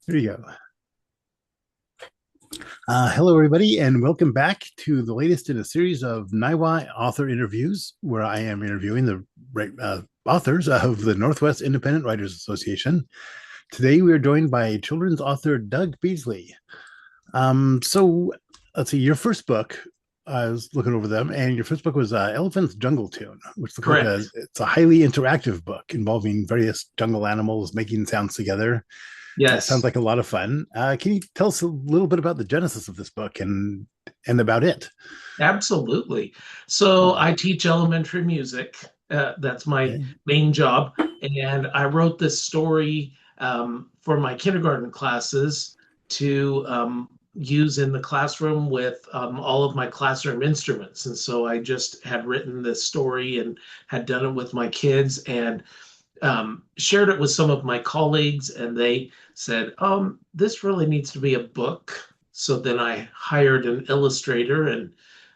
There you go. Hello, everybody, and welcome back to the latest in a series of Niwa author interviews, where I am interviewing the authors of the Northwest Independent Writers Association. Today, we are joined by children's author Doug Beisley. So, let's see, your first book. I was looking over them, and your first book was Elephant's Jungle Tune, which looks like Correct. it's a highly interactive book involving various jungle animals making sounds together. It sounds Yes, like a lot of fun. Can you tell us a little bit about the genesis of this book and about it? absolutely. So I teach elementary music. That's my Okay. main job. And I wrote this story for my kindergarten classes to use in the classroom with all of my classroom instruments. And so I just had written this story and had done it with my kids and shared it with some of my colleagues, and they said, this really needs to be a book. So then I hired an illustrator, and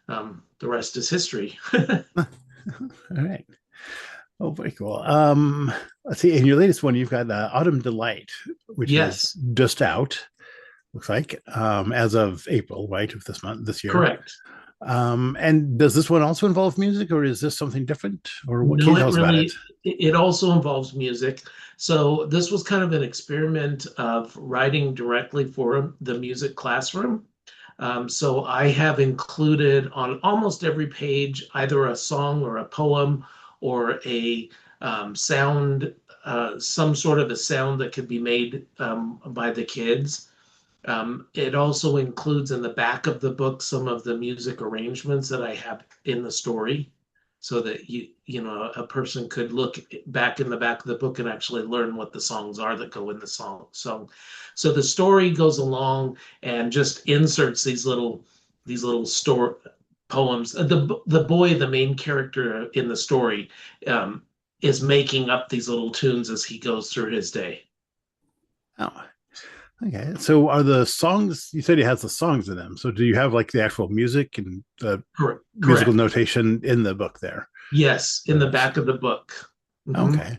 the rest is history. All right. Oh, very cool. Let's see. In your latest one, you've got Autumn Delight, which is Yes, just out. Looks like as of April, right, of this month, this year. correct. And does this one also involve music, or is this something different? Or what can No, you tell it us about it? really it also involves music. So this was kind of an experiment of writing directly for the music classroom. So I have included on almost every page either a song or a poem or a sound, some sort of a sound that could be made by the kids. It also includes in the back of the book some of the music arrangements that I have in the story, so that a person could look back in the back of the book and actually learn what the songs are that go in the song. So the story goes along and just inserts these little story poems. The boy, the main character in the story, is making up these little tunes as he goes through his day. Oh, okay. So are the songs, you said it has the songs in them. So do you have like the actual music and the Correct. musical Correct. notation in the book there? Yes, in the back of the book. Mhm. Okay.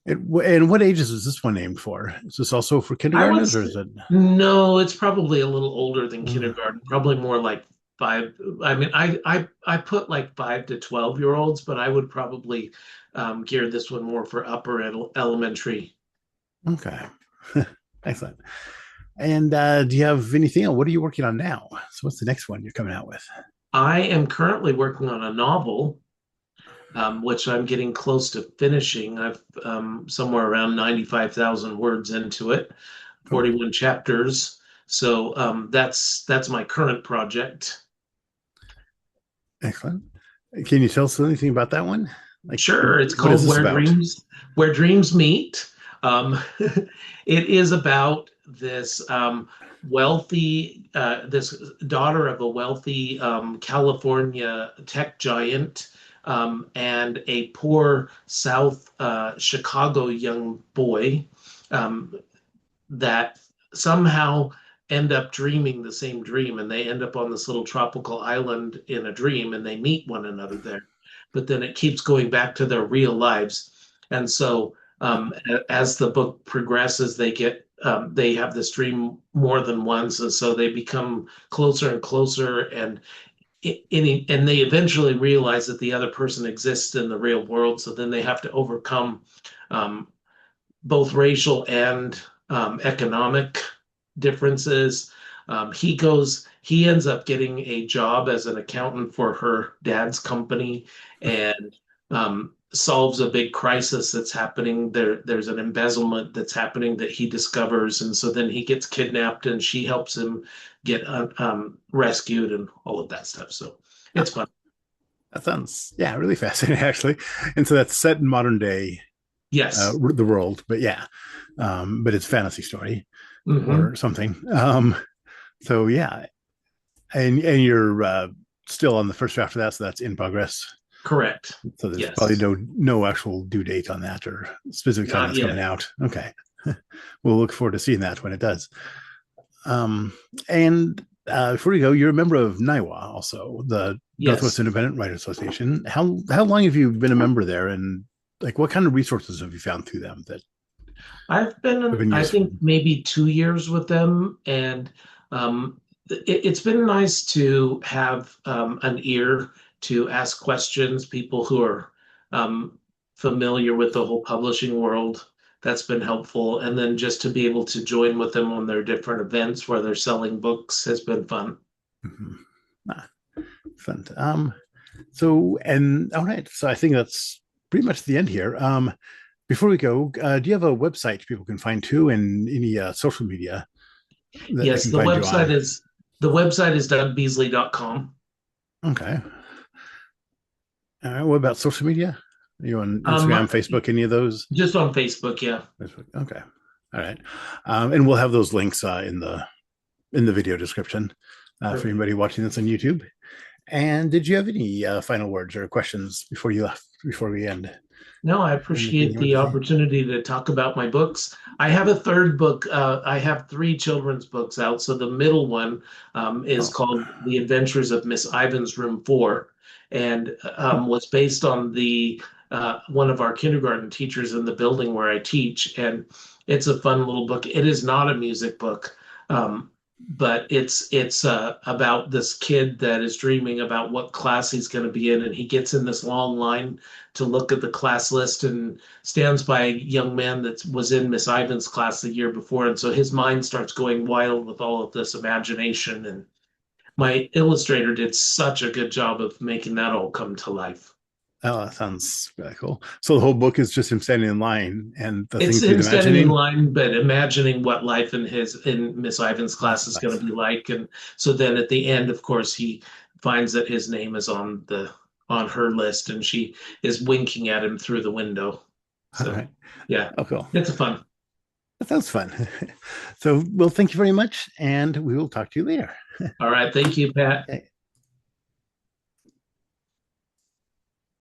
And what ages is this one aimed for? Is this also for I would kindergartners or say, is it? no, it's probably a little older than Uh, kindergarten, probably more like five. I mean, I put like 5 to 12-year-olds, but I would probably gear this one more for upper elementary. okay. Excellent. And do you have anything else? What are you working on now? So what's the next one you're coming out with? I am currently working on a novel, which I'm getting close to finishing. I've somewhere around 95,000 words into it, Oh, 41 chapters. So that's my current project. excellent. Can you tell us anything about that one? Like, Sure, it's what is called this about? Where Dreams Meet. It is about this wealthy, this daughter of a wealthy California tech giant, and a poor South Chicago young boy, um, that somehow end up dreaming the same dream, and they end up on this little tropical island in a dream, and they meet one another there, but then it keeps going back to their real lives. And so as the book progresses, they have this dream more than once, and so they become closer and closer, and and they eventually realize that the other person exists in the real world, so then they have to overcome um, both racial and economic differences. He ends up getting a job as an accountant for her dad's company, and solves a big crisis that's happening. There's an embezzlement that's happening that he discovers, and so then he gets kidnapped, and she helps him get rescued and all of that stuff. So Oh, it's fun. that sounds, yeah, really fascinating, actually. And so that's set in modern day, Yes. the world, but yeah, but it's a fantasy story Hmm. or something. So yeah, and you're still on the first draft of that, so that's in progress. Correct. So there's probably Yes. no actual due date on that or specific time Not that's coming yet. out. Okay, we'll look forward to seeing that when it does. And before you go, you're a member of Niwa, also the Northwest Yes. Independent Writers Association. How long have you been a member there, and like what kind of resources have you found through them that? I've Have been, been I useful? think, maybe 2 years with them, and it's been nice to have an ear to ask questions, people who are um, familiar with the whole publishing world. That's been helpful. And then just to be able to join with them on their different events where they're selling books has been fun. Mhm. Ah, fun. So, and all right. So I think that's pretty much the end here. Before we go, do you have a website people can find too, and any social media that they Yes, can find you on? the website is dougbeasley.com. Okay. All right. What about social media? Are you on Instagram, Um, Facebook, any of those? just on Facebook, yeah. Facebook. Okay. All right. And we'll have those links in the video description for Perfect. anybody watching this on YouTube. And did you have any final words or questions before you left, before we end? No, I Anything appreciate you want the to say? opportunity to talk about my books. I have a third book. I have three children's books out. So the middle one is Oh, called The Adventures of Miss Ivan's Room 4 and was based on the one of our kindergarten teachers in the building where I teach. And it's a fun little book. It is not a music book, um, but it's about this kid that is dreaming about what class he's going to be in, and he gets in this long line to look at the class list and stands by a young man that was in Miss Ivan's class the year before. And so his mind starts going wild with all of this imagination. And my illustrator did such a good job of making that all come to life. oh, that sounds really cool. So the whole book is just him standing in line and the It's things he's him standing in imagining. line, but imagining what life in Miss Ivan's class That's is going nice. to be like. And so then at the end, of course, he finds that his name is on the on her list, and she is winking at him through the window. All So right. yeah, Oh, cool. it's a fun. That sounds fun. So, well, thank you very much, and we will talk to you later. All right. Thank you, Pat. Okay.